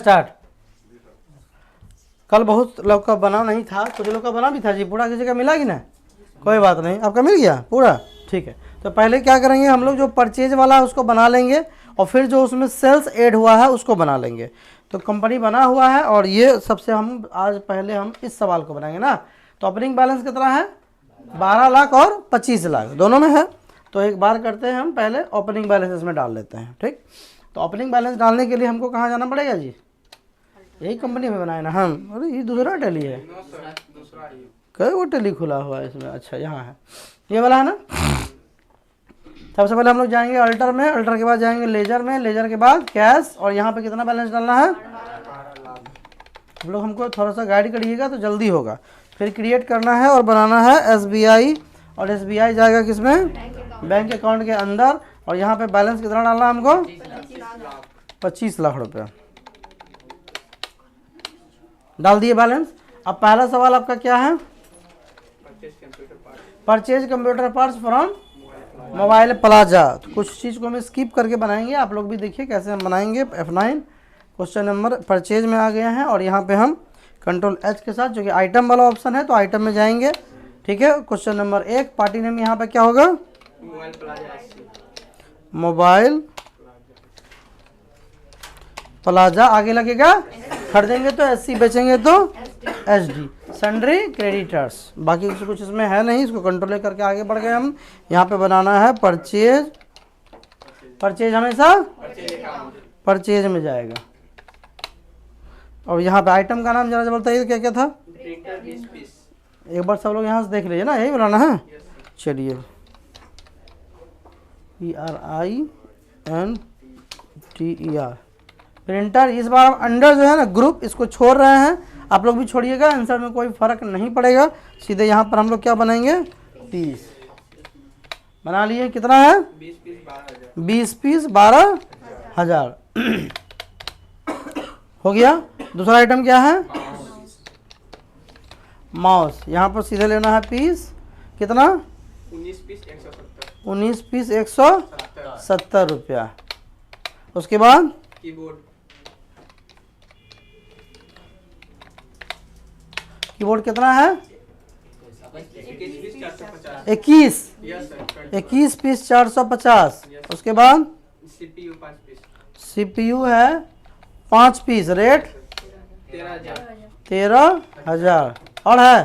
Start. कल बहुत लोग का बना नहीं था, कुछ लोग का बना भी था जी। पूरा किसी का मिला कि ना? कोई बात नहीं, आपका मिल गया पूरा, ठीक है। तो पहले क्या करेंगे हम लोग, जो परचेज वाला है उसको बना लेंगे और फिर जो उसमें सेल्स ऐड हुआ है उसको बना लेंगे। तो कंपनी बना हुआ है और ये सबसे हम आज पहले हम इस सवाल को बनाएंगे ना। तो ओपनिंग बैलेंस कितना है? 12 लाख और 25 लाख दोनों में है। तो एक बार करते हैं, हम पहले ओपनिंग बैलेंस इसमें डाल लेते हैं, ठीक। तो ओपनिंग बैलेंस डालने के लिए हमको कहाँ जाना पड़ेगा जी? यही कंपनी में बनाए ना हम। अरे ये दूसरा टैली है, कई वो टैली खुला हुआ है इसमें। अच्छा यहाँ है, ये वाला है ना। सबसे पहले हम लोग जाएंगे अल्टर में, अल्टर के बाद जाएंगे लेजर में, लेजर के बाद कैश। और यहाँ पे कितना बैलेंस डालना है? हम लोग, हमको थोड़ा सा गाइड करिएगा तो जल्दी होगा। फिर क्रिएट करना है और बनाना है SBI, और SBI जाएगा किसमें? बैंक अकाउंट के अंदर। और यहाँ पे बैलेंस कितना डालना है हमको? 25 लाख रुपया डाल दिए बैलेंस। अब पहला सवाल आपका क्या है? Purchase computer parts from mobile plaza. तो कुछ चीज़ को हम स्किप करके बनाएंगे, आप लोग भी देखिए कैसे हम बनाएंगे। F9 क्वेश्चन नंबर परचेज में आ गए हैं और यहाँ पे हम कंट्रोल H के साथ, जो कि आइटम वाला ऑप्शन है, तो आइटम में जाएंगे, ठीक है। क्वेश्चन नंबर 1, पार्टी नेम यहाँ पे क्या होगा? Mobile plaza. आगे लगेगा खरीदेंगे तो SC, बेचेंगे तो SD। सन्ड्री क्रेडिटर्स, बाकी कुछ इसमें है नहीं, इसको कंट्रोल करके आगे बढ़ गए हम। यहाँ पे बनाना है परचेज, परचेज हमेशा परचेज में जाएगा। और यहाँ पे आइटम का नाम जरा जरा बताइए, क्या क्या था? एक बार सब लोग यहाँ से देख लीजिए ना, यही बनाना है। चलिए, PRINTER प्रिंटर। इस बार हम अंडर जो है ना ग्रुप, इसको छोड़ रहे हैं। आप लोग भी छोड़िएगा, आंसर में कोई फर्क नहीं पड़ेगा। सीधे यहाँ पर हम लोग क्या बनाएंगे? पीस बना लिए। कितना है? 20 पीस 12,000 हो गया। दूसरा आइटम क्या है? माउस। यहाँ पर सीधे लेना है पीस, कितना? 19 पीस 170 रुपया। उसके बाद कीबोर्ड कितना है? 21 पीस 450। उसके बाद CPU है 5 पीस, रेट 13,000। और है?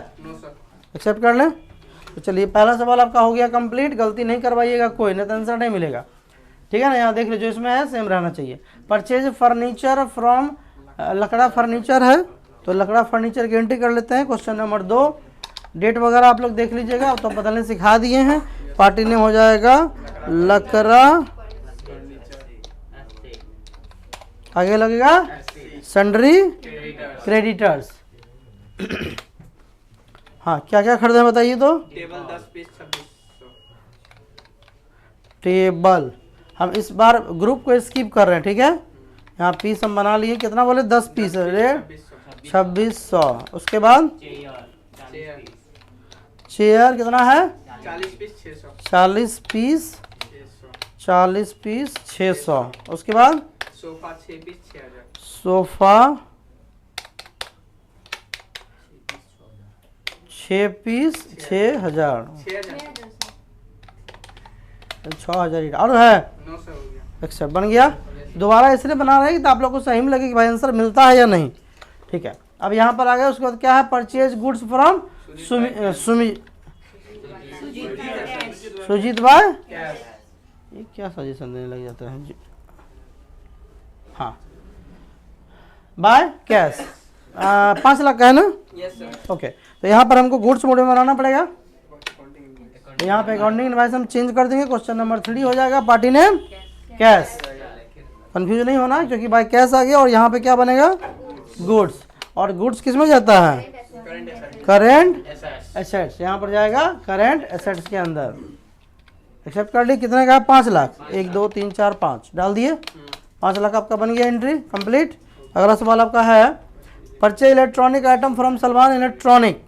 एक्सेप्ट कर लें। तो चलिए, पहला सवाल आपका हो गया कंप्लीट। गलती नहीं करवाइएगा कोई, नहीं तो आंसर नहीं मिलेगा, ठीक है ना। यहाँ देख लीजिए, जो इसमें है सेम रहना चाहिए। Purchase furniture from, Lakra furniture है, तो लकड़ा फर्नीचर की एंट्री कर लेते हैं। क्वेश्चन नंबर 2, डेट वगैरह आप लोग देख लीजिएगा, तो बदलने सिखा दिए हैं। पार्टी नेम हो जाएगा लकड़ा, आगे लगेगा सन्ड्री क्रेडिटर्स। हाँ, क्या क्या खरीदे हैं बताइए तो? Table 10 piece 2600। टेबल हम इस बार ग्रुप को स्किप कर रहे हैं, ठीक है। यहाँ पीस हम बना लिए, कितना बोले? 10 पीस, रेट 2600। उसके बाद चेयर कितना है? 40 पीस 600। 40 पीस 600। उसके बाद सोफा 6 पीस 6000। Sofa 6 piece 6,000। 6,000 और है 900 हो गया। एक्सेप्ट बन गया। दोबारा इसलिए बना रहे हैं कि आप लोग को सही में लगे कि भाई आंसर मिलता है या नहीं, ठीक है। अब यहाँ पर आ गया। उसके बाद क्या है? परचेज गुड्स फ्रॉम सुजीत भाई। ये क्या सजेशन देने लग जाता है? हाँ, बाय कैश 5 लाख का है ना? Yes sir. ओके, तो यहाँ पर हमको गुड्स मोड में बनाना पड़ेगा। तो यहाँ पे अकाउंटिंग इनवॉइस हम चेंज कर देंगे। क्वेश्चन नंबर 3 हो जाएगा पार्टी नेम कैश। कंफ्यूज नहीं होना, क्योंकि बाय कैश आ गया और यहाँ पे क्या बनेगा? गुड्स। और गुड्स किस में जाता है? Current assets. यहाँ पर जाएगा करेंट एसेट्स के अंदर। एक्सेप्ट कर ली। कितने का? 5 लाख। 1 2 3 4 5 डाल दिए। 5 लाख आपका बन गया, एंट्री कंप्लीट। अगला सवाल आपका है purchase electronic item from Salman electronic.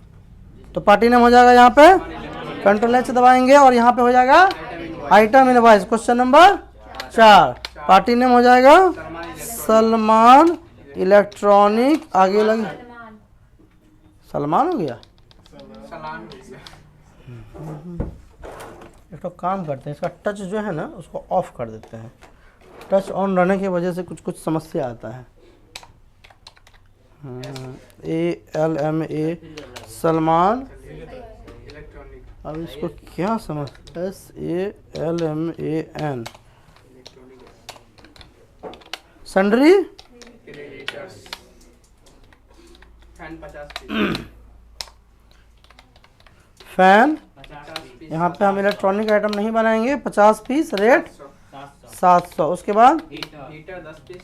तो पार्टी नेम हो जाएगा यहाँ पे, कंट्रोल H दबाएंगे और यहाँ पे हो जाएगा item invoice. Question number 4, party name हो जाएगा सलमान इलेक्ट्रॉनिक आगे लगे सलमान हो गया। सलाम हो गया। एक तो काम करते हैं, इसका टच जो है ना उसको ऑफ कर देते हैं। टच ऑन रहने की वजह से कुछ कुछ समस्या आता है। ALMA सलमान। इलेक्ट्रॉनिक अब इसको क्या समझ SALMAN sundry creditors fan 50 piece fan. 50 piece यहाँ पे हम इलेक्ट्रॉनिक आइटम नहीं बनाएंगे। 50 पीस रेट 700। उसके बाद heater 10 piece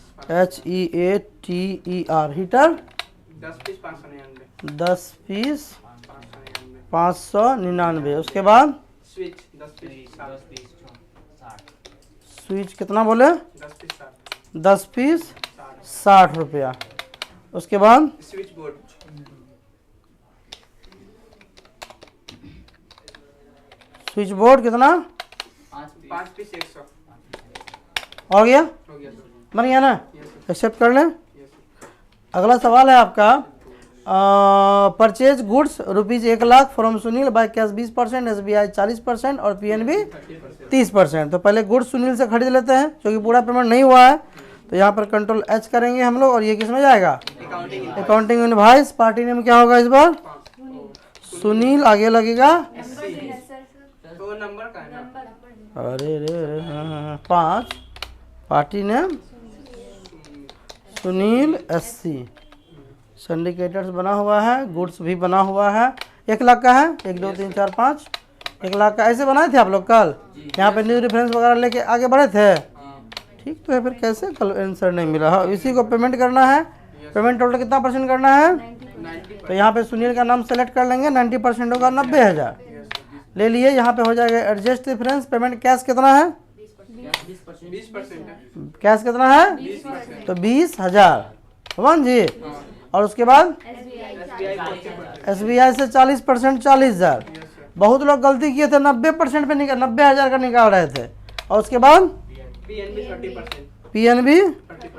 HEATER heater 10 piece 599 10 piece 599 599। उसके बाद स्विच 10 पीस 60 स्विच कितना बोले 10 पीस 60 10 पीस 60 रुपया। उसके बाद स्विच बोर्ड स्विच बोर्ड कितना 5 पीस 100 हो गया हो गया सर। बन गया ना। यस सर एक्सेप्ट कर लें। Yes sir. अगला सवाल है आपका purchase goods ₹1,00,000 from Sunil by cash 20%, SBI 40% और PNB 30%। तो पहले गुड्स सुनील से खरीद लेते हैं क्योंकि पूरा पेमेंट नहीं हुआ है। तो यहाँ पर कंट्रोल H करेंगे हम लोग और ये किस में जाएगा accounting accounting invoice. Party name क्या होगा इस बार सुनील आगे लगेगा तो नंबर का है ना अरे रे 5 party name Sunil SC syndicators बना हुआ है। गुड्स भी बना हुआ है। 1,00,000 का है 1 2 3 4 5 1,00,000 का ऐसे बनाए थे आप लोग कल यहाँ पे न्यू रेफरेंस वगैरह लेके आगे बढ़े थे। ठीक तो है फिर कैसे कल आंसर नहीं मिला। हाँ इसी को पेमेंट करना है। पेमेंट टोटल कितना % करना है 90 तो यहाँ पे सुनील का नाम सेलेक्ट कर लेंगे। 90% होगा 90,000 ले लिए। यहाँ पे हो जाएगा एडजस्ट डिफरेंस। पेमेंट कैश कितना है 20% है कैश कितना है 20% तो 20,000 भगवान जी। और उसके बाद SBI 40% SBI से 40% 40,000। यस सर बहुत लोग गलती किए थे 90% पे निकाल 90,000 का निकाल रहे थे। और उसके बाद PNB 30% PNB 30%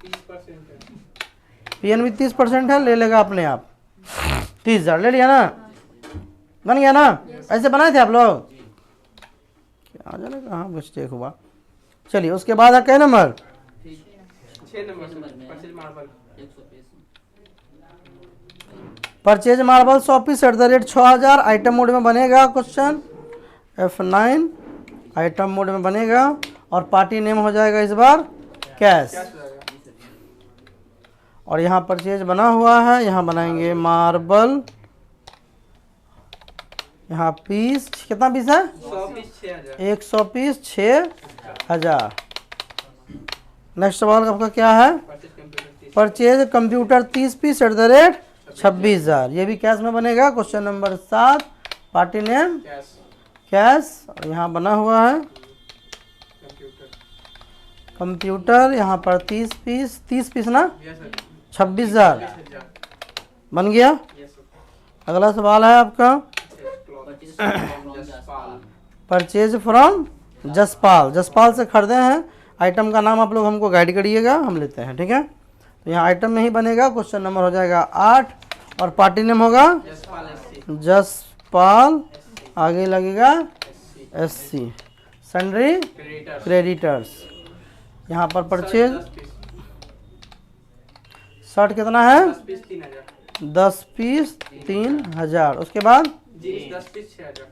30% है PNB 30% है ले लेगा अपने आप 30,000 ले लिया ना बन गया ना। ऐसे बनाए थे आप लोग आ जाना कहाँ मिस्टेक हुआ। चलिए उसके बाद है कै number 6 number sir purchase marble purchase marble 100 piece @6,000 item mode में बनेगा। क्वेश्चन F9 आइटम मोड में बनेगा और पार्टी नेम हो जाएगा इस बार कैश। क्या हो जाएगा और यहाँ परचेज बना हुआ है। यहाँ बनाएंगे मार्बल। यहाँ पीस कितना पीस है 100 पीस 6000 100 पीस 6,000। नेक्स्ट सवाल आपका क्या है purchase computer 30 purchase computer 30 piece @26,000 ये भी कैश में बनेगा। Question number 7 party name cash cash और यहाँ बना हुआ है कंप्यूटर कंप्यूटर। यहाँ पर 30 पीस ना यस सर 26,000 20,000 बन गया। यस सर अगला सवाल है आपका जसपाल परचेज फ्रॉम जसपाल। जसपाल से खरीदे हैं। आइटम का नाम आप लोग हमको गाइड करिएगा हम लेते हैं ठीक है। तो यहाँ आइटम में ही बनेगा। क्वेश्चन नंबर हो जाएगा 8 और पार्टी नेम होगा जसपाल SC जसपाल आगे लगेगा SC सन्ड्री क्रेडिटर क्रेडिटर्स। यहाँ पर परचेज 10 पीस शर्ट कितना है 10 पीस 3000 10 पीस 3,000। उसके बाद जीन्स 10 पीस 6000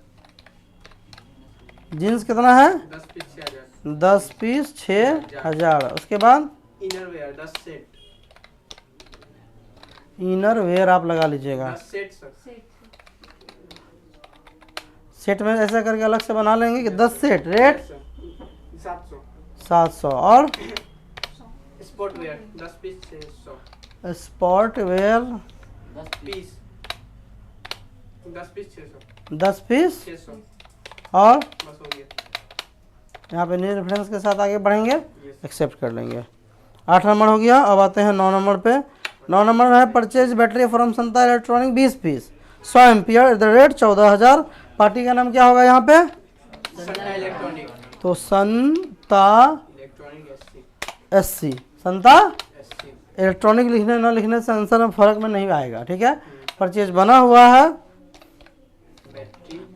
जीन्स कितना है 10 पीस 6000 10 पीस 6,000। उसके बाद inner wear 10 set inner wear आप लगा लीजिएगा 10 सेट सर सेट में ऐसा करके अलग से बना लेंगे कि 10 सेट रेट 700 700 और sport wear 10 piece 600 sport wear piece 10 piece 600 10 piece 600 और बस हो गया यहाँ पे न्यू रेफरेंस के साथ आगे बढ़ेंगे यस एक्सेप्ट कर लेंगे। 8 नंबर हो गया। अब आते हैं 9 नंबर पे। 9 नंबर में है purchase battery from Santa electronic 20 piece 100 ampere @14,000। Party का नाम क्या होगा यहाँ पे संता इलेक्ट्रॉनिक तो Santa electronic SC SC Santa electronic लिखने न लिखने से आंसर में फ़र्क में नहीं आएगा, ठीक है। परचेज बना हुआ है,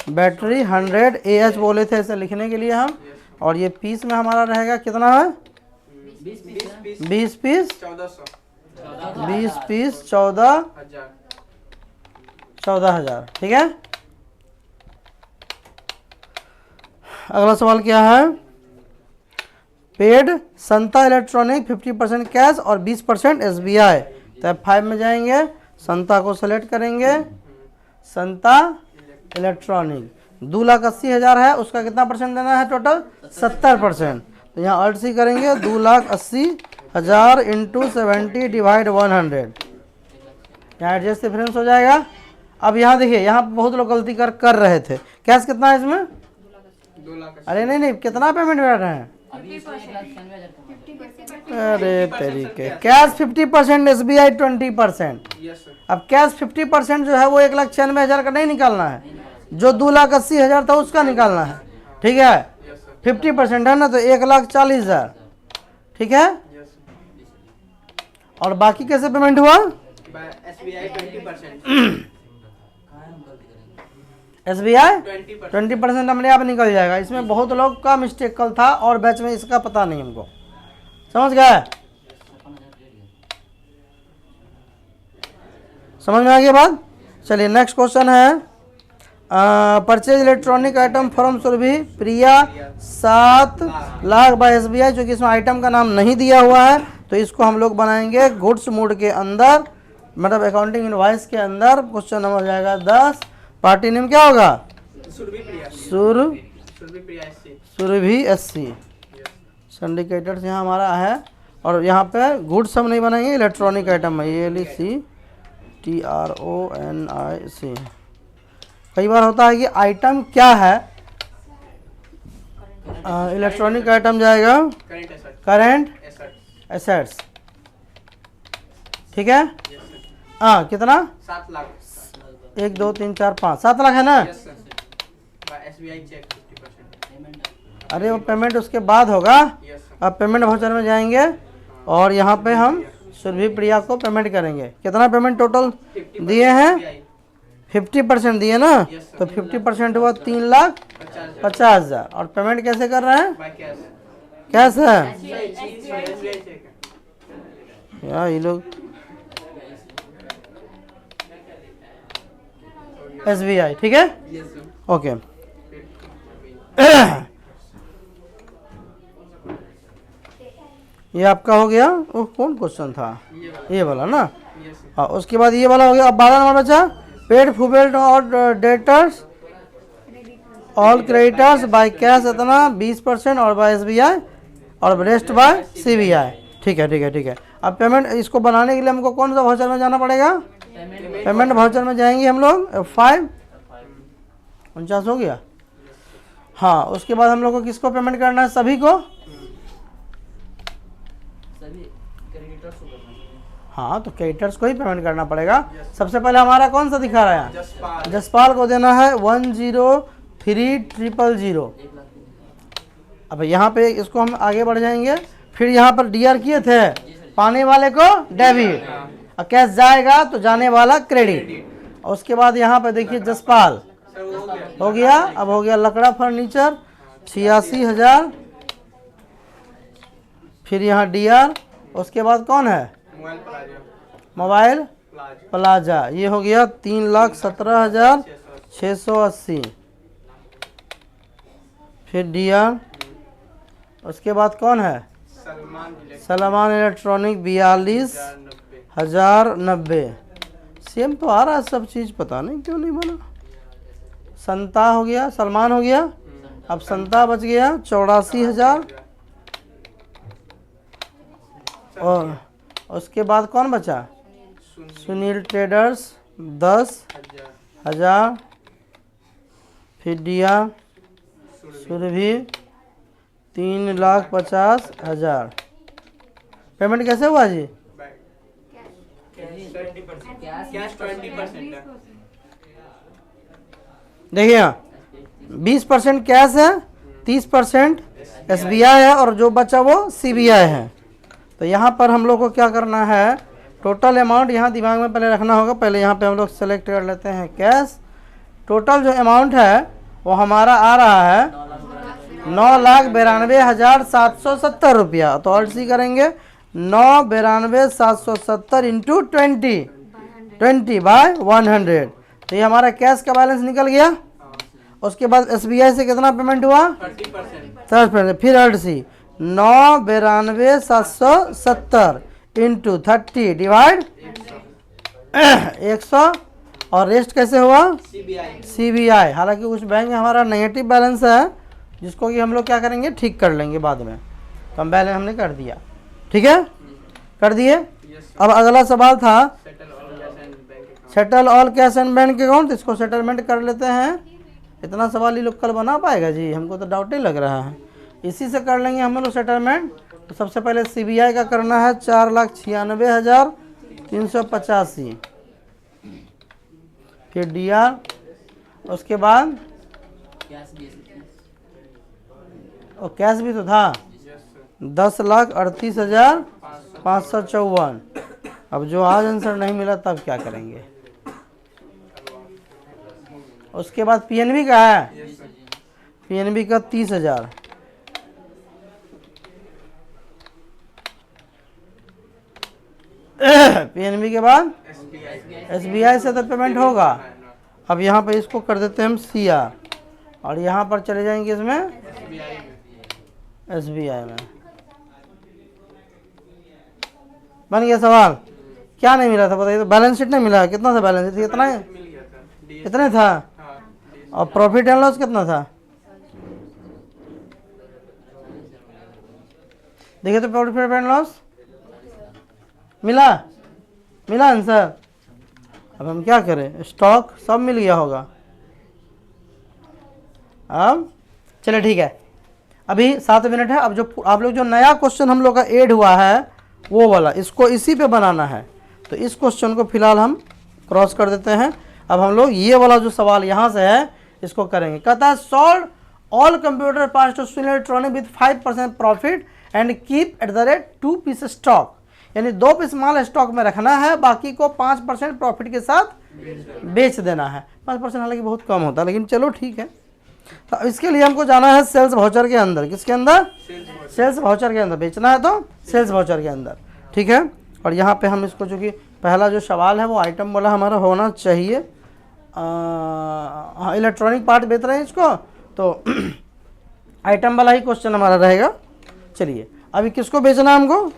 बैटरी 100 AH बोले थे इसे लिखने के लिए हम, और ये पीस में हमारा रहेगा कितना है, 20 पीस 1400 20 पीस 14,000, ठीक है। अगला सवाल क्या है, पेड संता इलेक्ट्रॉनिक 50% कैश और 20% SBI। तो F5 में जाएंगे, संता को सेलेक्ट करेंगे, संता इलेक्ट्रॉनिक 2,80,000 है, उसका कितना परसेंट देना है, टोटल 70%। तो यहाँ अल्ट सी करेंगे, 2,80,000 इंटू 70 डिवाइड 100, यहाँ एडजस्ट डिफरेंस हो जाएगा। अब यहाँ देखिए, यहाँ बहुत लोग गलती कर रहे थे। कैश कितना है इसमें, 2,80,000। अरे नहीं, कितना पेमेंट कर रहे हैं, अरे तरीके, कैश 50%, SBI 20%। Yes sir. अब कैश 50% जो है वो 1,96,000 का नहीं निकालना है, जो 2,80,000 था उसका निकालना है, ठीक है। Yes sir. 50% है ना, तो 1,40,000, ठीक है। Yes sir. और बाकी कैसे पेमेंट हुआ, बाय SBI 20%। SBI 20%। 20% अपने आप निकल जाएगा। इसमें बहुत लोग का मिस्टेक कल था और बैच में इसका पता नहीं हमको, समझ गए, समझ में आ गया बात। चलिए नेक्स्ट क्वेश्चन है, purchase electronic item from Surabhi Priya 7 lakh by SBI, जो कि इसमें आइटम का नाम नहीं दिया हुआ है, तो इसको हम लोग बनाएंगे गुड्स मोड के अंदर, मतलब अकाउंटिंग इनवॉइस के अंदर। क्वेश्चन नंबर हो जाएगा 10, पार्टी नेम क्या होगा, सुरभि प्रिया। सुरभि प्रिया SC। सुरभि SC, सिंडिकेटर्स यहाँ हमारा है। और यहाँ पे गुड्स हम नहीं बनाएंगे, इलेक्ट्रॉनिक आइटम है, ELECTRONIC। कई बार होता है कि आइटम क्या है, इलेक्ट्रॉनिक आइटम जाएगा current asset. Current asset. Assets, ठीक है। Yes sir. हाँ कितना, 7 लाख। 1 2 3 4 5 7 लाख है ना। Yes sir. By SBI cheque 50%। अरे वो पेमेंट उसके बाद होगा। Yes sir. अब पेमेंट वाउचर में जाएंगे और यहाँ पे हम सुरभि प्रिया को पेमेंट करेंगे। कितना पेमेंट टोटल दिए हैं, 50% दिए ना, तो 50% हुआ 3,50,000। और पेमेंट कैसे कर रहे हैं, बाय कैश। कैश है SBI चेक है। यार ये लोग, SBI, ठीक है, यस सर। ओके। ये आपका हो गया, वो कौन क्वेश्चन था, ये वाला ना। Yes sir. हाँ उसके बाद ये वाला हो गया। अब 12 नंबर बचा, पेड फुबेल्ट और debtors all creditors by cash इतना 20% और बाय SBI और रेस्ट बाय CBI, ठीक है ठीक है ठीक है। अब पेमेंट इसको बनाने के लिए हमको कौन सा वाउचर में जाना पड़ेगा, पेमेंट वाउचर में जाएंगे हम लोग, F5 49 हो गया। हाँ उसके बाद हम लोग को किसको पेमेंट करना है, सभी को, हाँ तो क्रेडिटर्स को ही पेमेंट करना पड़ेगा। सबसे पहले हमारा कौन सा दिखा रहा है, जसपाल। जसपाल को देना है 103,000। अब यहाँ पे इसको हम आगे बढ़ जाएंगे। फिर यहाँ पर DR किए थे, पाने वाले को डेबिट और कैश जाएगा तो जाने वाला क्रेडिट। और उसके बाद यहाँ पे देखिए जसपाल सर वो हो गया। हो गया। अब हो गया लकड़ा फर्नीचर 86,000। फिर यहाँ DR, उसके बाद कौन है, mobile plaza. Mobile plaza. Plaza, ये हो गया 3,17,680। फिर DR, उसके बाद कौन है, सलमान इलेक्ट्रॉनिक 42,090। सेम तो आ रहा है सब चीज़, पता नहीं क्यों नहीं बना। संता हो गया, सलमान हो गया। अब संता बच गया 84,000। और उसके बाद कौन बचा, सुनील ट्रेडर्स 10,000। फिर DR सुरभि 3,50,000। पेमेंट कैसे हुआ जी, कैश 20% है। देखिए 20% कैश है, 30% SBI है और जो बचा वो CBI है। तो यहाँ पर हम लोग को क्या करना है, टोटल अमाउंट यहाँ दिमाग में पहले रखना होगा। पहले यहाँ पे हम लोग सेलेक्ट कर लेते हैं कैश। टोटल जो अमाउंट है वो हमारा आ रहा है 9,92,770 रुपया। तो ऑल्ट सी करेंगे 9,92,770 इंटू 20/100। तो ये हमारा कैश का बैलेंस निकल गया। उसके बाद SBI से कितना पेमेंट हुआ, 30%। फिर ऑल्ट सी 9,92,770 इंटू 30/100। और रेस्ट कैसे हुआ, CBI। हालांकि कुछ बैंक में हमारा नेगेटिव बैलेंस है जिसको कि हम लोग क्या करेंगे, ठीक कर लेंगे बाद में। कम बैलेंस हमने कर दिया, ठीक है, कर दिए। अब अगला सवाल था settle all cash and bank account. इसको सेटलमेंट कर लेते हैं। इतना सवाल ये लोग कल बना पाएगा जी, हमको तो डाउट ही लग रहा है। इसी से कर लेंगे हम लोग सेटलमेंट। तो सबसे पहले CBI का करना है 4,96,385। फिर DR, उसके बाद और कैश भी तो था 10,38,554। अब जो आज आंसर नहीं मिला तब क्या करेंगे। उसके बाद PNB का है, PNB का 30,000। PNB के बाद SBI से तो पेमेंट होगा। अब यहाँ पे इसको कर देते हैं हम CR और यहाँ पर चले जाएंगे इसमें SBI में। बन गया सवाल। क्या नहीं मिला था बताइए, तो बैलेंस शीट नहीं मिला। कितना था बैलेंस शीट, इतना है, इतना था। और प्रॉफिट एंड लॉस कितना था, देखिए तो प्रॉफिट एंड लॉस मिला, मिला आंसर। अब हम क्या करें, स्टॉक सब मिल गया होगा। अब चलिए ठीक है, अभी 7 मिनट है। अब जो आप लोग जो नया क्वेश्चन हम लोग का ऐड हुआ है वो वाला, इसको इसी पे बनाना है। तो इस क्वेश्चन को फिलहाल हम क्रॉस कर देते हैं। अब हम लोग ये वाला जो सवाल यहाँ से है इसको करेंगे। कहता है sold all computer parts to Sunil electronic with 5% profit and keep at the rate 2 piece stock. यानी 2 पीस माल स्टॉक में रखना है, बाकी को 5% प्रॉफिट के साथ बेच देना है। 5% हालांकि बहुत कम होता है, लेकिन चलो ठीक है। तो इसके लिए हमको जाना है सेल्स वाउचर के अंदर। किसके अंदर, सेल्स वाउचर के अंदर। बेचना है तो सेल्स वाउचर के अंदर, ठीक है। और यहाँ पे हम इसको, चूँकि पहला जो सवाल है वो आइटम वाला हमारा होना चाहिए। हाँ, इलेक्ट्रॉनिक पार्ट बेच रहे हैं इसको, तो आइटम वाला ही क्वेश्चन हमारा रहेगा। चलिए अभी किसको बेचना है, हमको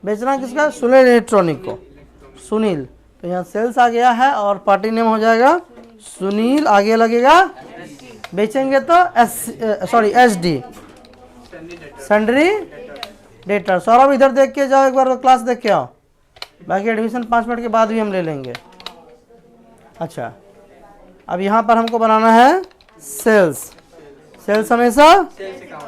बेचना किसका, सुनील इलेक्ट्रॉनिक को, सुनील। तो यहाँ सेल्स आ गया है और पार्टी नेम हो जाएगा सुनील, आगे लगेगा बेचेंगे तो SD सन्ड्री डेटर। सौरभ इधर देख के जाओ, एक बार क्लास देख के आओ, बाकी एडमिशन 5 मिनट के बाद भी हम ले लेंगे। अच्छा, अब यहाँ पर हमको बनाना है सेल्स। सेल्स हमेशा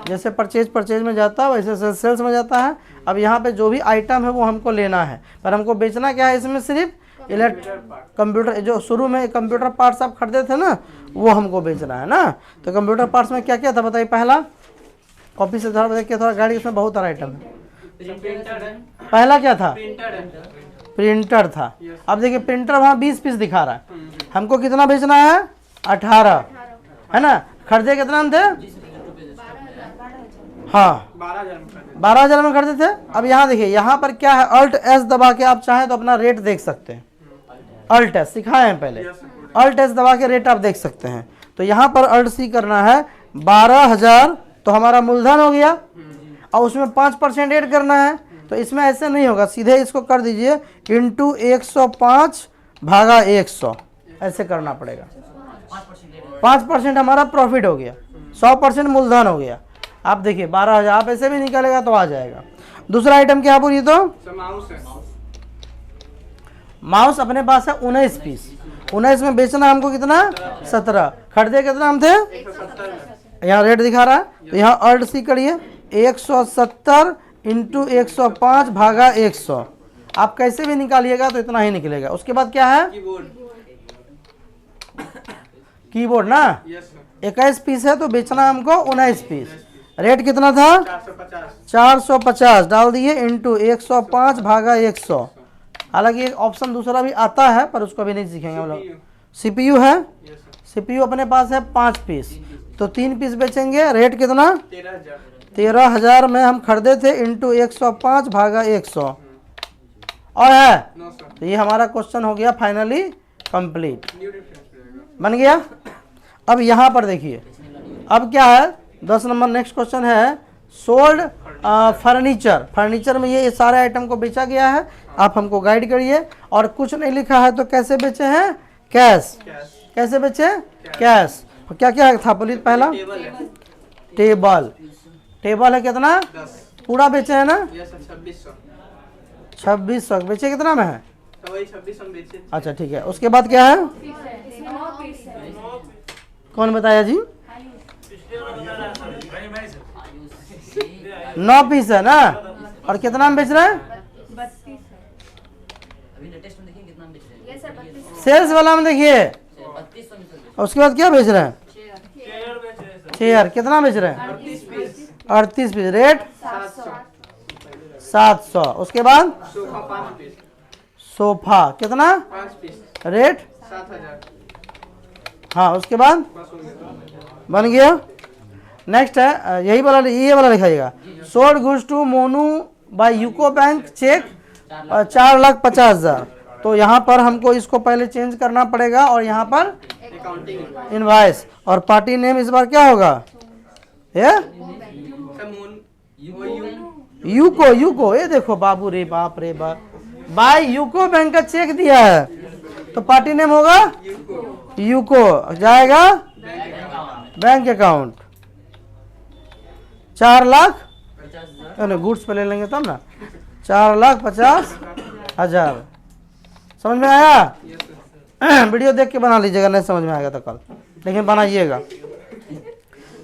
जैसे परचेज में जाता है वैसे सेल्स में जाता है। अब यहाँ पे जो भी आइटम है वो हमको लेना है, पर हमको बेचना क्या है, इसमें सिर्फ कंप्यूटर, जो शुरू में कंप्यूटर पार्ट्स आप खरीदे थे ना वो हमको बेचना है ना। तो कंप्यूटर पार्ट्स में क्या क्या था बताइए। पहला कॉपी से थोड़ा देख के, थोड़ा गाड़ी, इसमें बहुत सारा आइटम है। पहला क्या था, प्रिंटर था। अब देखिए प्रिंटर वहाँ 20 पीस दिखा रहा है, हमको कितना बेचना है, 18 है ना। खरीदे कितना थे, हाँ 12,000 में खरीदे थे। अब यहाँ देखिए, यहाँ पर क्या है, Alt S दबा के आप चाहें तो अपना रेट देख सकते हैं। Alt S सिखाए हैं पहले, Alt S दबा के रेट आप देख सकते हैं। तो यहाँ पर Alt C करना है 12,000, तो हमारा मूलधन हो गया और उसमें 5% ऐड करना है। तो इसमें ऐसे नहीं होगा, सीधे इसको कर दीजिए इंटू 105/100, ऐसे करना पड़ेगा। 5% हमारा प्रॉफिट हो गया, 100% मूलधन हो गया। आप देखिए 12,000, आप ऐसे भी निकालेगा तो आ जाएगा। दूसरा आइटम क्या बोलिए, तो माउस अपने पास है 19 पीस। 19 में बेचना हमको कितना, 17। खरीदे कितना हम थे, यहाँ रेट दिखा रहा है, तो यहाँ Alt C करिए 170 इंटू 105/100। आप कैसे भी निकालिएगा तो इतना ही निकलेगा। उसके बाद क्या है, कीबोर्ड ना, 21 पीस है तो बेचना हमको 19 पीस। रेट कितना था? 450। 450 डाल दिए इंटू 105 भागा 100। हालांकि एक ऑप्शन दूसरा भी आता है पर उसको भी नहीं सीखेंगे हम लोग। CPU है, यस सर। CPU अपने पास है 5 पीस, तो 3 पीस बेचेंगे। रेट कितना? 13,000। 13,000 में हम खरीदे थे इंटू 105 भागा 100। और है नो सर। तो ये हमारा क्वेश्चन हो गया फाइनली कंप्लीट, न्यू डिफरेंस रहेगा। बन गया। अब यहाँ पर देखिए, अब क्या है 10 नंबर नेक्स्ट क्वेश्चन है सोल्ड फर्नीचर। फर्नीचर में ये सारे आइटम को बेचा गया है, आप हमको गाइड करिए। और कुछ नहीं लिखा है तो कैसे बेचे हैं? कैश। कैश। कैसे बेचे? कैश। क्या क्या था पुलिस? पहला टेबल है टेबल, टेबल है कितना? 10। पूरा बेचे है ना? Yes sir. 2600। 2600 बेचे कितना में है? तो वही 2600 बेचे। अच्छा ठीक है। उसके बाद क्या है? कौन बताया जी? 9 पीस है ना। और कितना में बेच रहे हैं? अभी लेटेस्ट में देखिए कितना बेच रहे हैं। सेल्स वाला में देखिए। 3200 में सर। उसके बाद क्या बेच रहे हैं? चेयर। कितना बेच रहे हैं? 38 पीस। 38 पीस। रेट 700। 700। उसके बाद सोफा 5 पीस। सोफा कितना? 5 पीस। रेट 7,000। हाँ। उसके बाद बस हो गया। बन गया। नेक्स्ट है यही वाला, ये वाला लिखाइएगा। Sold goods to Monu by UCO bank cheque 4,50,000। तो यहाँ पर हमको इसको पहले चेंज करना पड़ेगा और यहाँ पर अकाउंटिंग। इनवाइस। और पार्टी नेम इस बार क्या होगा? ये सर मून वो यूको। यूको ये देखो बाबू रे बाप रे बाप, बाय यूको बैंक का चेक दिया है तो पार्टी नेम होगा यूको। जाएगा बैंक अकाउंट। 4,50,000 गुड्स पे ले लेंगे तब ना। 4,50,000 समझ में आया? Yes sir. वीडियो देख के बना लीजिएगा, नहीं समझ में आएगा तो कल, लेकिन बनाइएगा।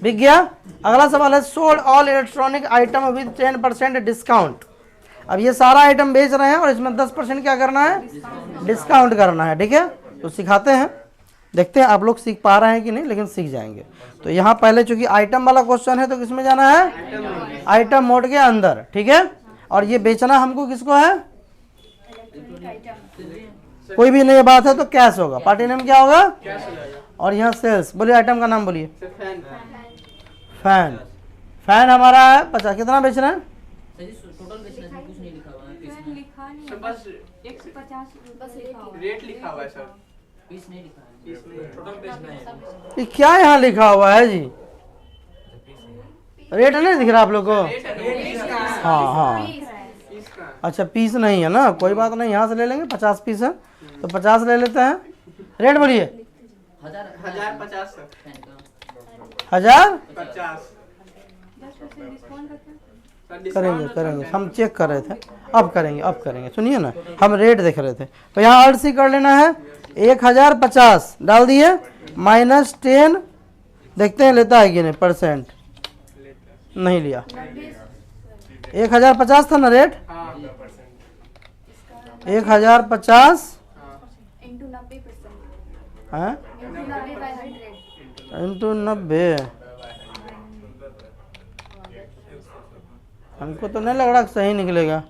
बिक गया। अगला सवाल है sold all electronic item with 10% discount. अब ये सारा आइटम बेच रहे हैं और इसमें 10% क्या करना है? डिस्काउंट करना है। ठीक है, तो सिखाते हैं, देखते हैं आप लोग सीख पा रहे हैं कि नहीं, लेकिन सीख जाएंगे। तो यहाँ पहले चूंकि आइटम वाला क्वेश्चन है तो किसमें जाना है? आइटम मोड के अंदर। ठीक है, और ये बेचना हमको किसको है? कोई भी नई बात है तो कैश होगा। पार्टी नेम क्या होगा? कैश हो जाएगा। और यहाँ सेल्स। बोलिए आइटम का नाम बोलिए। Sir fan. फैन। फैन हमारा है 50। कितना बेच रहे हैं? सर जी टोटल बेचना है, कुछ नहीं लिखा हुआ है। पीस में सर बस 150 रेट लिखा हुआ है सर। पीस नहीं लिखा है। पीस नहीं है। टोटल बेचना है। ये क्या यहाँ लिखा हुआ है जी? रेट नहीं दिख रहा आप लोग को? रेट है। हाँ हाँ। पीस का। अच्छा पीस नहीं है ना, कोई बात नहीं, यहाँ से ले लेंगे। 50 पीस है तो 50 ले लेते हैं। रेट बोलिए। 1,050 सर। फैन का 1,050 सर करेंगे करेंगे, हम चेक कर रहे थे। अब करेंगे सुनिए ना, हम रेट देख रहे थे। तो यहाँ अर्ज सी कर लेना है। 1,050 डाल दिए माइनस 10, देखते हैं लेता है कि नहीं परसेंट। नहीं लिया। 1,050 था ना रेट? हाँ 1,050 इंटू 90%। है इंटू 90/100। इंटू 90। हमको तो नहीं लग रहा कि सही निकलेगा।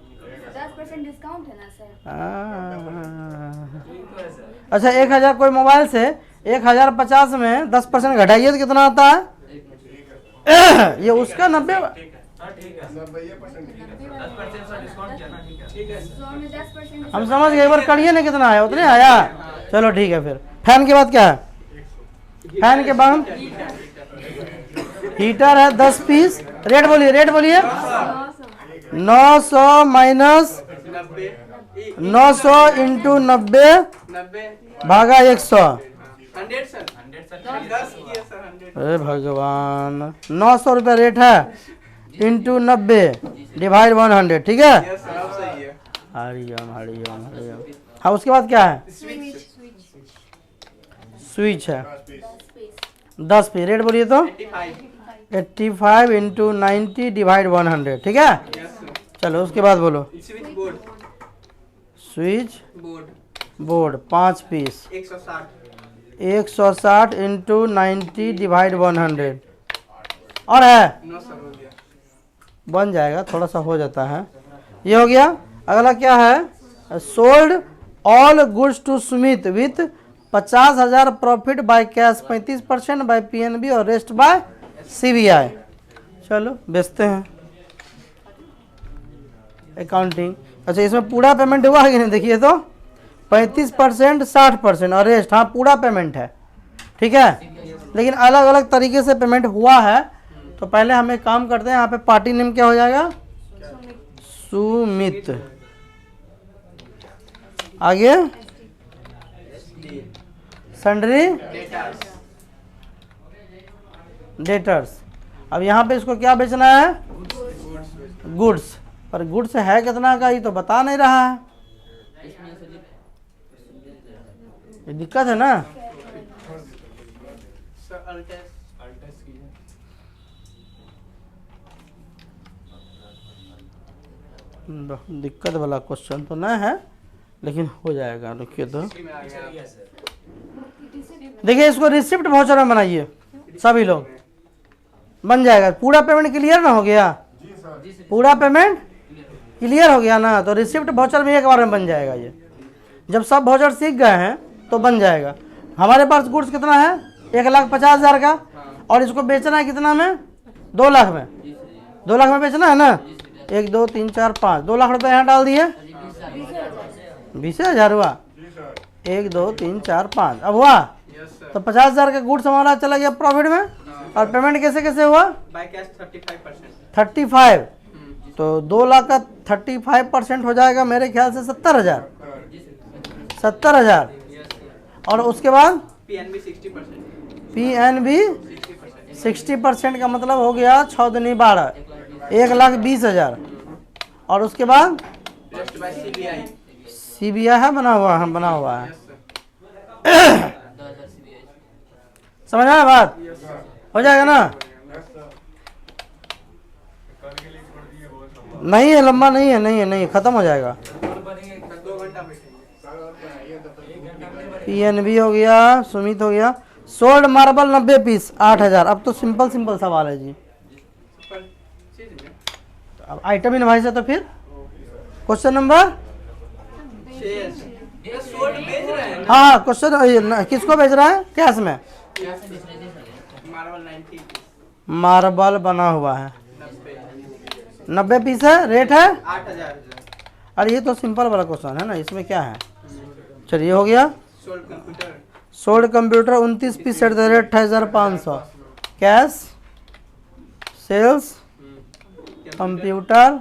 10% डिस्काउंट है ना सर। अच्छा 1,000 कोई मोबाइल से 1,050 में 10% घटाइए तो कितना आता है? ये उसका 90। 100 में 10% हम समझ गए, एक बार करिए ना कितना आया, उतने आया। चलो ठीक है। फिर फैन के बाद क्या है? फैन के बाद हीटर है 10 पीस। रेट बोलिए। 900 माइनस 900 इंटू 90 भागा 100। 100 सर। 10 किया सर 100। अरे भगवान, 900 रुपये रेट है इंटू 90 डिवाइड 100। ठीक है, यस सर अब सही है। हरिओम हरिओम हरिओम। हाँ उसके बाद क्या है? स्विच है 10 पीस। रेट बोलिए तो 85। 85 इंटू 90 डिवाइड 100। ठीक है, यस सर। चलो उसके बाद बोलो। Switch board. Switch board board 5 piece. 160। 160 into 90 divide 100। और है? नो सर हो गया। बन जाएगा, थोड़ा सा हो जाता है। ये हो गया। अगला क्या है, sold all goods to Sumit with 50,000 profit by cash, 35% by PNB और रेस्ट बाय सीबीआई। चलो बेचते हैं। अकाउंटिंग, अच्छा इसमें पूरा पेमेंट हुआ है कि नहीं, देखिए तो 35%, 60% और रेस्ट, हाँ पूरा पेमेंट है, ठीक है, लेकिन अलग अलग तरीके से पेमेंट हुआ है। तो पहले हम एक काम करते हैं, यहाँ पे पार्टी नेम क्या हो जाएगा, सुमित। आगे सन्ड्री डेटर्स। अब यहाँ पे इसको क्या बेचना है, गुड्स, पर गुड्स है कितना का, ये तो बता नहीं रहा है, ये दिक्कत है ना। सर अल्टेस कीजिए। दिक्कत वाला क्वेश्चन तो नहीं है, लेकिन हो जाएगा, रुकिए तो। इसमें आ गया सर। देखिए इसको रिसिप्ट वाउचर में बनाइए सभी लोग, बन जाएगा। पूरा पेमेंट क्लियर ना हो गया, पूरा पेमेंट क्लियर हो गया ना, तो रिसिप्ट वाउचर में एक बार में बन जाएगा। ये जब सब वाउचर सीख गए हैं तो बन जाएगा। हमारे पास गुड्स कितना है, 1,50,000 का, और इसको बेचना है कितना में, 2 लाख में, 2 लाख में बेचना है ना। 1 2 3 4 5, 2 लाख रुपए यहाँ डाल दिए, 20,000 हुआ। 1 2 3 4 5, अब हुआ। Yes sir. तो 50,000 का गुड्स हमारा चला गया प्रॉफिट में, और पेमेंट कैसे कैसे हुआ, बाय कैश 35%। 35, तो 2 लाख का 35% हो जाएगा मेरे ख्याल से 70,000, 70,000। Yes sir. और उसके बाद पीएनबी 60%। पीएनबी 60% का मतलब हो गया 6 दूनी 12, 1,20,000। और उसके बाद रेस्ट बाय सीबीआई। सीबीआई है बना हुआ है, बना हुआ है। Yes sir. 2000 CBI। समझ आया बात, हो जाएगा ना। नहीं है, लंबा नहीं है, नहीं है, नहीं है, खत्म हो जाएगा। 2 घंटा बैठेंगे। पीएनबी हो गया, सुमित हो गया। Sold marble 90 piece 8,000। अब तो सिंपल सिंपल सवाल है जी, पर चीज में अब आइटम इनवाइस है तो फिर क्वेश्चन नंबर, शेयर्स ये सोल्ड बेच रहे हैं ना। हाँ क्वेश्चन किसको भेज रहा है, कैश में। मार्बल 90 मार्बल बना हुआ है 90 90 पीस है, रेट है। 8,000। अरे ये तो सिंपल वाला क्वेश्चन है ना, इसमें क्या है। चलिए हो गया। Sold computer sold computer 29 piece at the rate 28,500। Cash sales computer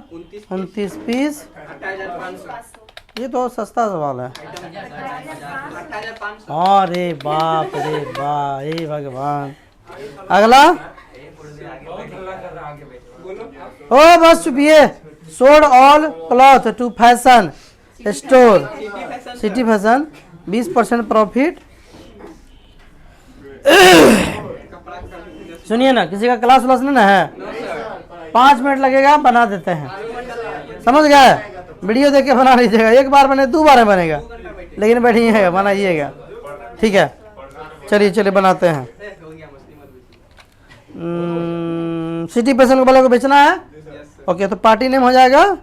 29 piece, 28,500। ये तो सस्ता सवाल है। 28,500। अरे बाप रे बाप, हे भगवान। अगला, ओ बस चुपिए। Sold all cloth to fashion store city fashion, 20% profit. सुनिए ना, किसी का क्लास व्लास नहीं ना है, 5 मिनट लगेगा, बना देते हैं, समझ गए। वीडियो देख के बना लीजिएगा, एक बार बने 2 बार में बनेगा, लेकिन बैठिएगा बनाइएगा, ठीक है। चलिए चलिए बनाते हैं। हो गया मछली मत बेचिए। सिटी फैशन वाले को बेचना है। Yes sir. ओके, तो पार्टी नेम हो जाएगा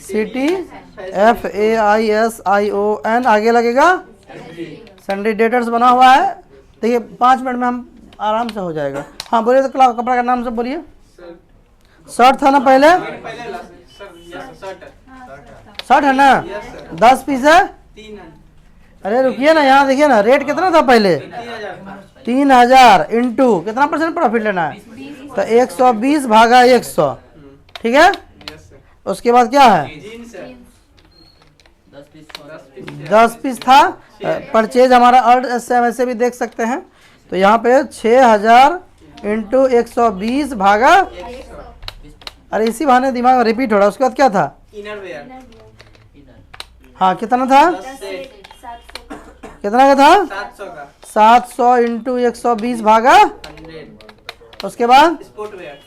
सिटी FAISION, आगे लगेगा सन्ड्री डेटर्स बना हुआ है। देखिए 5 मिनट में हम आराम से हो जाएगा। हाँ बोलिए, तो कपड़ा का नाम से बोलिए। सर शर्ट था ना पहले, पहले सर यस शर्ट शर्ट है ना, यस सर। 10 पीस है। 3 अरे रुकिए ना, यहाँ देखिए ना, रेट कितना था पहले, 3,000। 3,000 इंटू कितना % प्रॉफिट लेना है, तो 120 भागा 100, ठीक है। Yes sir. उसके बाद क्या है, जीन्स है 10 पीस 10 पीस था। परचेज हमारा अर्ड ऐसे भी देख सकते हैं। तो यहाँ पे 6,000 इंटू 120 भागा, अरे इसी बहाने दिमाग में रिपीट हो रहा है। उसके बाद क्या था, इनर वेयर हाँ कितना था, 10 सेट कितना का था, 700 का 700 इंटू 120 भागा। 100। उसके बाद स्पोर्ट वेयर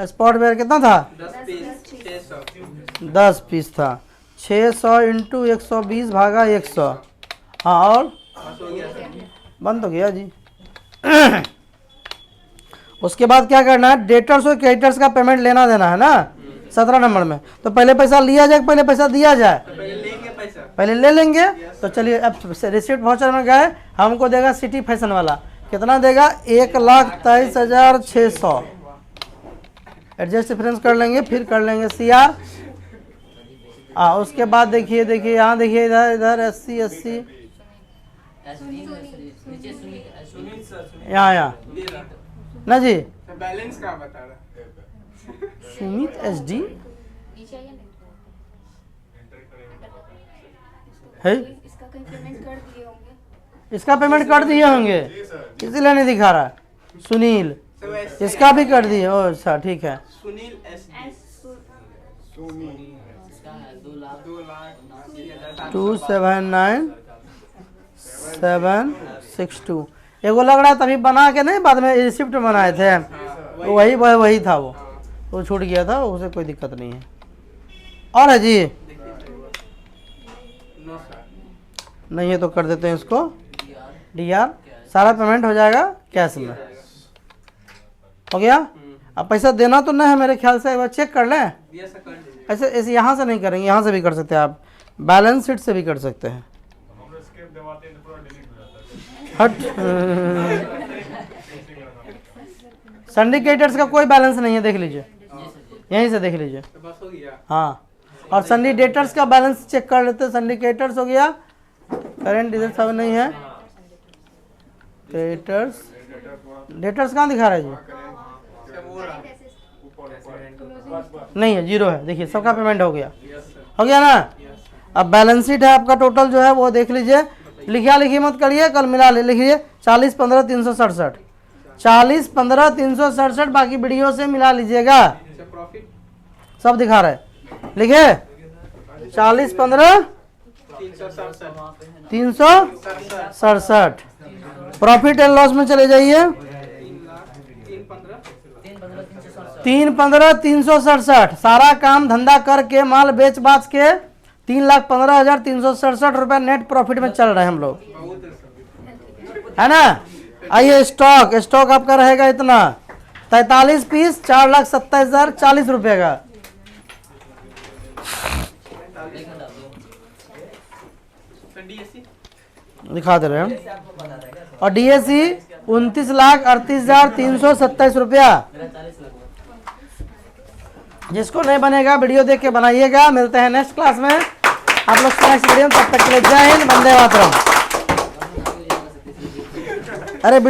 स्पॉट वेयर कितना था, 10 पीस 600। 10 पीस था। 600 इंटू 120 भागा 100, हाँ और बस हो गया सर। बंद हो गया जी। उसके बाद क्या करना है, डेटर्स और क्रेडिटर्स का पेमेंट लेना देना है ना 17 नंबर में। तो पहले पैसा लिया जाए, पहले पैसा दिया जाए, तो पहले लेंगे पैसा। पहले ले लेंगे। तो चलिए अब रिसिप्ट वाउचर में गए, हमको देगा सिटी फैशन वाला, कितना देगा 1,23,600। एडजस्ट डिफरेंस कर लेंगे, फिर कर लेंगे CR। उसके बाद देखिए यहाँ देखिए इधर 80 नीचे सुनील सर यहाँ ये रहा। ना जी। तो बैलेंस क्या बता रहा सुमित SD नीचे आइए ना। है, इसका कहीं पेमेंट कर दिए होंगे। इसका पेमेंट कर दिए होंगे, इसीलिए नहीं दिखा रहा। सुनील तो वैसे इसका भी कर दिए। ओ अच्छा ठीक है। सुनील एस इसका है 2,80,000 279,762। एगो लग रहा है तभी बना के नहीं, बाद में रिसिप्ट बनाए थे, वही था वो छूट गया था, उसे कोई दिक्कत नहीं है। और है जी नो सर। नहीं है तो कर देते हैं इसको DR। सारा पेमेंट हो जाएगा कैश में। हो गया। अब पैसा देना तो नहीं है मेरे ख्याल से, एक बार चेक कर लें। दिया सर कर दीजिए। ऐसे ऐसे यहाँ से नहीं करेंगे, यहाँ से भी कर सकते हैं आप, बैलेंस शीट से भी कर सकते हैं। हट सिंडिकेटर्स का कोई बैलेंस नहीं है, देख लीजिए, यहीं से देख लीजिए। तो बस हो गया। हाँ, और सिंडिकेटर्स का बैलेंस चेक कर लेते हैं। सिंडिकेटर्स हो गया, करंट इधर सब नहीं है। डेटर्स कहाँ दिखा रहा है जी? इसका वो रहा। नहीं है, 0 है। देखिए सबका पेमेंट हो गया, यस सर। हो गया ना। Yes sir. अब बैलेंस शीट है आपका, टोटल जो है वो देख लीजिए। लिखिया लिखी मत करिए, कल मिला ले लिखिए 40,15,367, 40,15,367। बाकी वीडियो से मिला लीजिएगा, अच्छा प्रॉफिट सब दिखा रहा है। लिखे 367 367। प्रॉफिट एंड लॉस में चले जाइए, 3,15,367। सारा काम धंधा करके माल बेच बाच के 3,15,367 रुपये नेट प्रॉफिट में चल रहे हैं हम लोग, बहुत है सर। है ना। आइए स्टॉक आपका रहेगा इतना 43 पीस, 4,27,040 रुपये का। सर DSC दिखा दे रहे हैं हम। और DSC 29,38,327 रुपया। जिसको नहीं बनेगा वीडियो देख के बनाइएगा। मिलते हैं नेक्स्ट क्लास में आप लोग नेक्स्ट वीडियो में। तब तक के लिए जय हिंद, वंदे मातरम। अरे